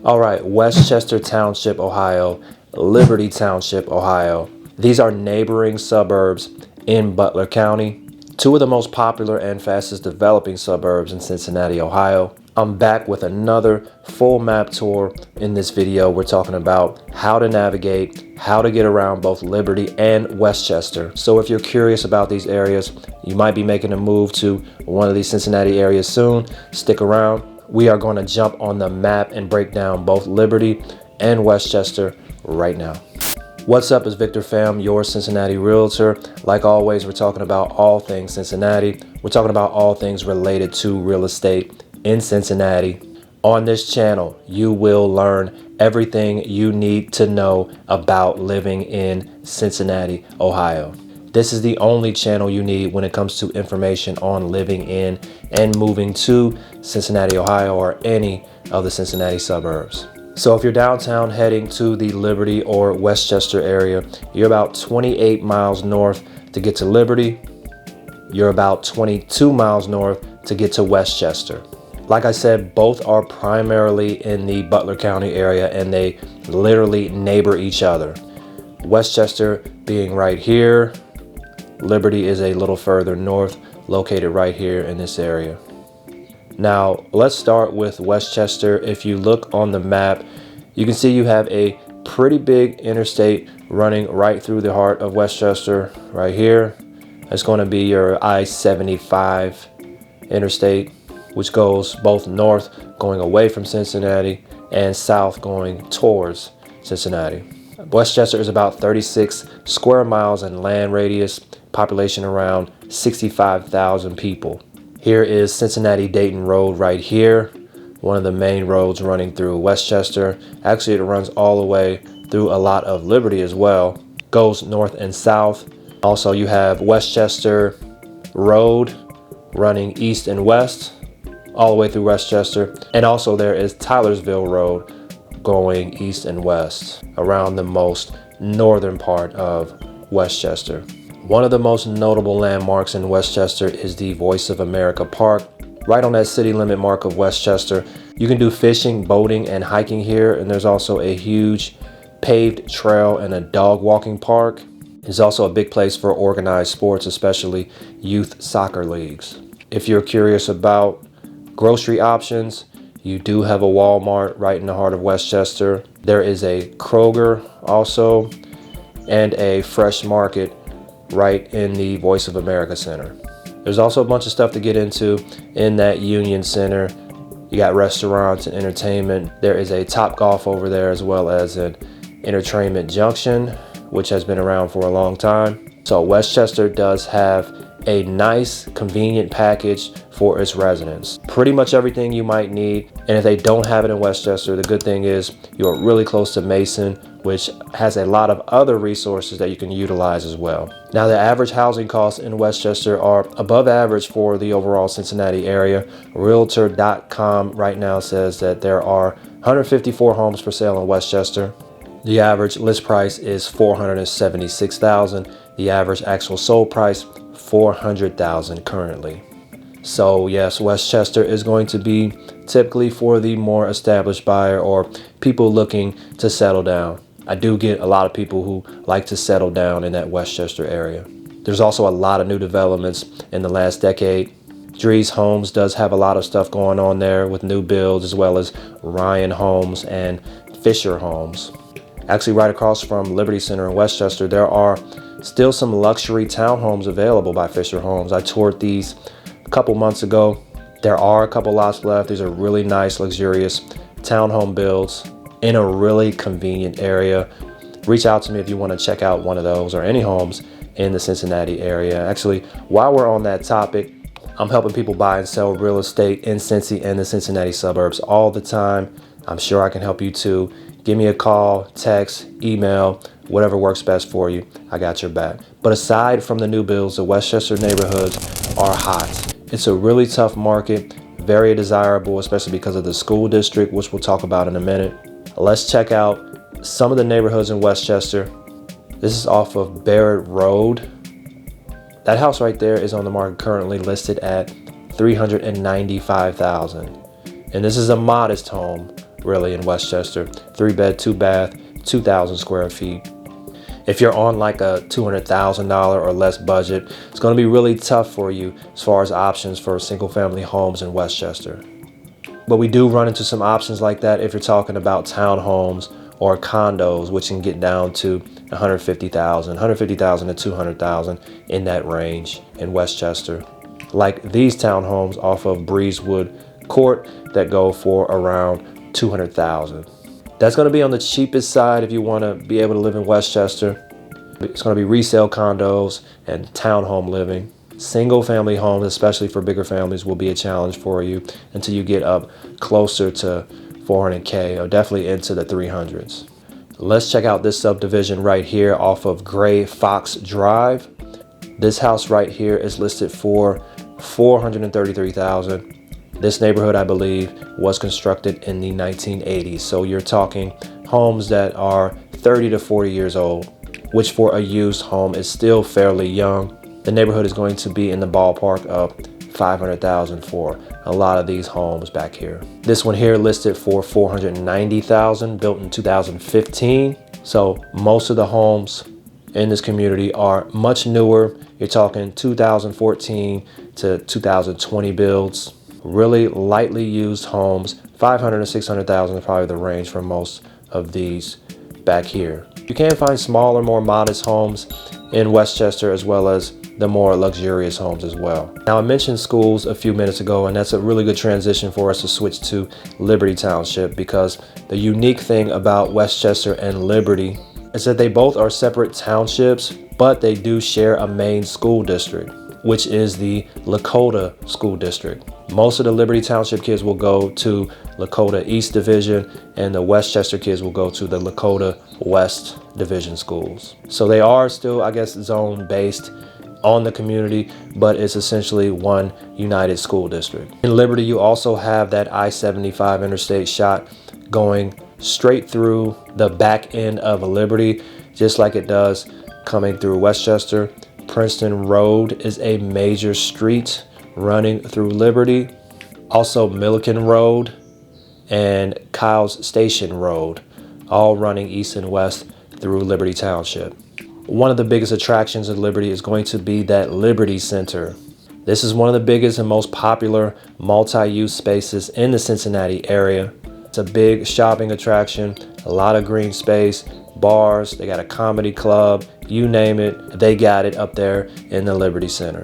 All right, Westchester Township, Ohio, Liberty Township, Ohio. These are neighboring suburbs in Butler County. Two of the most popular and fastest developing suburbs in Cincinnati, Ohio. I'm back with another full map tour. In this video, we're talking about how to navigate, how to get around both Liberty and Westchester. So if you're curious about these areas, you might be making a move to one of these Cincinnati areas soon, stick around. We are going to jump on the map and break down both Liberty and Westchester right now. What's up, it's Victor Pham, your Cincinnati realtor. Like always, we're talking about all things Cincinnati. We're talking about all things related to real estate in Cincinnati. On this channel, you will learn everything you need to know about living in Cincinnati, Ohio. This is the only channel you need when it comes to information on living in and moving to Cincinnati, Ohio, or any of the Cincinnati suburbs. So if you're downtown heading to the Liberty or Westchester area, you're about 28 miles north to get to Liberty. You're about 22 miles north to get to Westchester. Like I said, both are primarily in the Butler County area and they literally neighbor each other. Westchester being right here. Liberty is a little further north, located right here in this area. Now, let's start with Westchester. If you look on the map, you can see you have a pretty big interstate running right through the heart of Westchester right here. That's going to be your I-75 interstate, which goes both north going away from Cincinnati and south going towards Cincinnati. Westchester is about 36 square miles in land radius, population around 65,000 people. Here is Cincinnati-Dayton Road right here, one of the main roads running through Westchester. Actually, it runs all the way through a lot of Liberty as well, goes north and south. Also, you have Westchester Road running east and west, all the way through Westchester. And also there is Tylersville Road going east and west around the most northern part of Westchester. One of the most notable landmarks in Westchester is the Voice of America Park. Right on that city limit mark of Westchester, you can do fishing, boating, and hiking here. And there's also a huge paved trail and a dog walking park. It's also a big place for organized sports, especially youth soccer leagues. If you're curious about grocery options, you do have a Walmart right in the heart of Westchester. There is a Kroger also, and a Fresh Market right in the Voice of America Center. There's also a bunch of stuff to get into in that Union Center. You got restaurants and entertainment. There is a Top Golf over there, as well as an Entertainment Junction, which has been around for a long time. So Westchester does have a nice, convenient package for its residents. Pretty much everything you might need. And if they don't have it in Westchester, the good thing is you're really close to Mason, which has a lot of other resources that you can utilize as well. Now, the average housing costs in Westchester are above average for the overall Cincinnati area. Realtor.com right now says that there are 154 homes for sale in Westchester. The average list price is $476,000. The average actual sold price, $400,000 currently. So yes, Westchester is going to be typically for the more established buyer or people looking to settle down. I do get a lot of people who like to settle down in that Westchester area. There's also a lot of new developments in the last decade. Drees Homes does have a lot of stuff going on there with new builds, as well as Ryan Homes and Fisher Homes. Actually, right across from Liberty Center in Westchester, there are still some luxury townhomes available by Fisher Homes. I toured these a couple months ago. There are a couple lots left. These are really nice, luxurious townhome builds in a really convenient area. Reach out to me if you want to check out one of those or any homes in the Cincinnati area. Actually, while we're on that topic, I'm helping people buy and sell real estate in Cincy and the Cincinnati suburbs all the time. I'm sure I can help you too. Give me a call, text, email, whatever works best for you. I got your back. But aside from the new builds, the Westchester neighborhoods are hot. It's a really tough market, very desirable, especially because of the school district, which we'll talk about in a minute. Let's check out some of the neighborhoods in Westchester. This is off of Barrett Road. That house right there is on the market currently listed at $395,000. And this is a modest home really in Westchester. 3-bed, 2-bath, 2,000 square feet. If you're on like a $200,000 or less budget, it's going to be really tough for you as far as options for single family homes in Westchester. But we do run into some options like that if you're talking about townhomes or condos, which can get down to $150,000 to $200,000 in that range in Westchester. Like these townhomes off of Breezewood Court that go for around $200,000. That's going to be on the cheapest side if you want to be able to live in Westchester. It's going to be resale condos and townhome living. Single family homes, especially for bigger families, will be a challenge for you until you get up closer to $400K or definitely into the 300s. Let's check out this subdivision right here off of Gray Fox Drive. This house right here is listed for $433,000. This neighborhood, I believe, was constructed in the 1980s. So you're talking homes that are 30 to 40 years old, which for a used home is still fairly young. The neighborhood is going to be in the ballpark of $500,000 for a lot of these homes back here. This one here listed for $490,000, built in 2015. So most of the homes in this community are much newer. You're talking 2014 to 2020 builds. Really lightly used homes. $500,000 to $600,000 is probably the range for most of these back here. You can find smaller, more modest homes in Westchester, as well as the more luxurious homes as well. Now, I mentioned schools a few minutes ago, and that's a really good transition for us to switch to Liberty Township, because the unique thing about Westchester and Liberty is that they both are separate townships, but they do share a main school district, which is the Lakota School District. Most of the Liberty Township kids will go to Lakota East Division, and the Westchester kids will go to the Lakota West Division schools. So they are still, I guess, zone based on the community, but it's essentially one united school district. In Liberty, you also have that I-75 interstate shot going straight through the back end of Liberty, just like it does coming through Westchester. Princeton Road is a major street running through Liberty. Also Milliken Road and Kyle's Station Road, all running east and west through Liberty Township. One of the biggest attractions of Liberty is going to be that Liberty Center. This is one of the biggest and most popular multi-use spaces in the Cincinnati area. It's a big shopping attraction, a lot of green space, bars, they got a comedy club, you name it, they got it up there in the Liberty Center.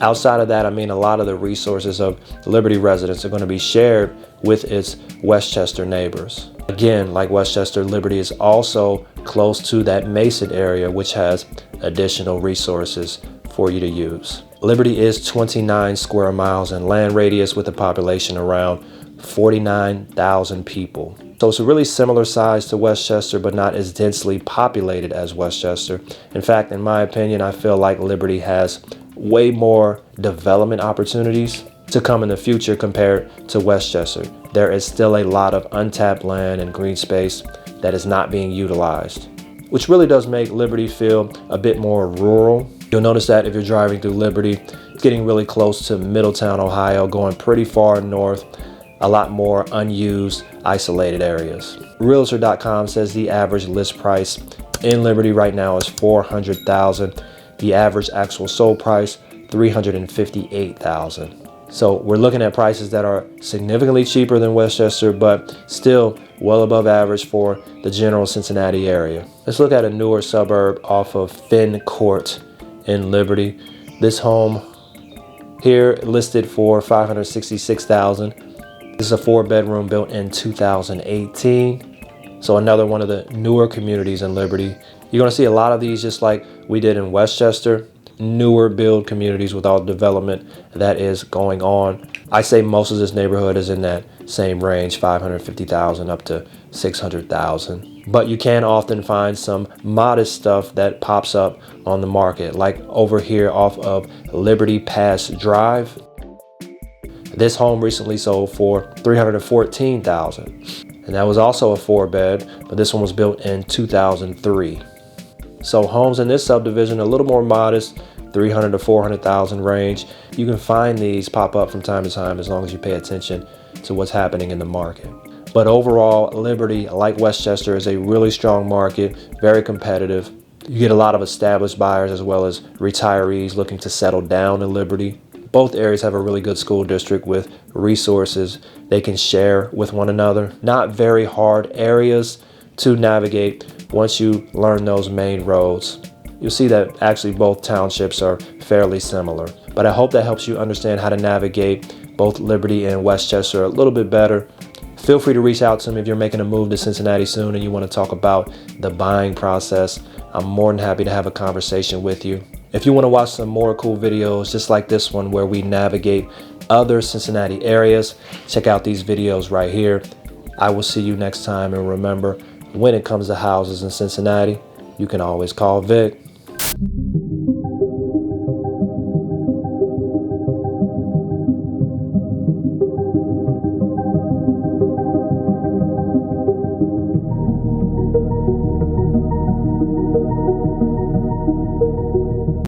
Outside of that, I mean, a lot of the resources of Liberty residents are going to be shared with its Westchester neighbors. Again, like Westchester, Liberty is also close to that Mason area, which has additional resources for you to use. Liberty is 29 square miles in land radius with a population around 49,000 people. So it's a really similar size to Westchester, but not as densely populated as Westchester. In fact, in my opinion, I feel like Liberty has way more development opportunities to come in the future compared to Westchester. There is still a lot of untapped land and green space that is not being utilized, which really does make Liberty feel a bit more rural. You'll notice that if you're driving through Liberty, it's getting really close to Middletown, Ohio, going pretty far north, a lot more unused, isolated areas. Realtor.com says the average list price in Liberty right now is $400,000. The average actual sold price, $358,000. So we're looking at prices that are significantly cheaper than Westchester, but still well above average for the general Cincinnati area. Let's look at a newer suburb off of Finn Court in Liberty. This home here listed for $566,000. This is a 4-bedroom built in 2018. So another one of the newer communities in Liberty. You're going to see a lot of these just like we did in Westchester. Newer build communities with all the development that is going on. I say most of this neighborhood is in that same range, $550,000 up to $600,000. But you can often find some modest stuff that pops up on the market, like over here off of Liberty Pass Drive. This home recently sold for $314,000, and that was also a 4-bed, but this one was built in 2003. So homes in this subdivision a little more modest, $300,000 to $400,000 range. You can find these pop up from time to time as long as you pay attention to what's happening in the market. But overall, Liberty, like Westchester, is a really strong market, very competitive. You get a lot of established buyers as well as retirees looking to settle down in Liberty. Both areas have a really good school district with resources they can share with one another. Not very hard areas to navigate once you learn those main roads. You'll see that actually both townships are fairly similar. But I hope that helps you understand how to navigate both Liberty and Westchester a little bit better. Feel free to reach out to me if you're making a move to Cincinnati soon and you want to talk about the buying process. I'm more than happy to have a conversation with you. If you want to watch some more cool videos just like this one where we navigate other Cincinnati areas, check out these videos right here. I will see you next time, and remember, when it comes to houses in Cincinnati, you can always call Vic.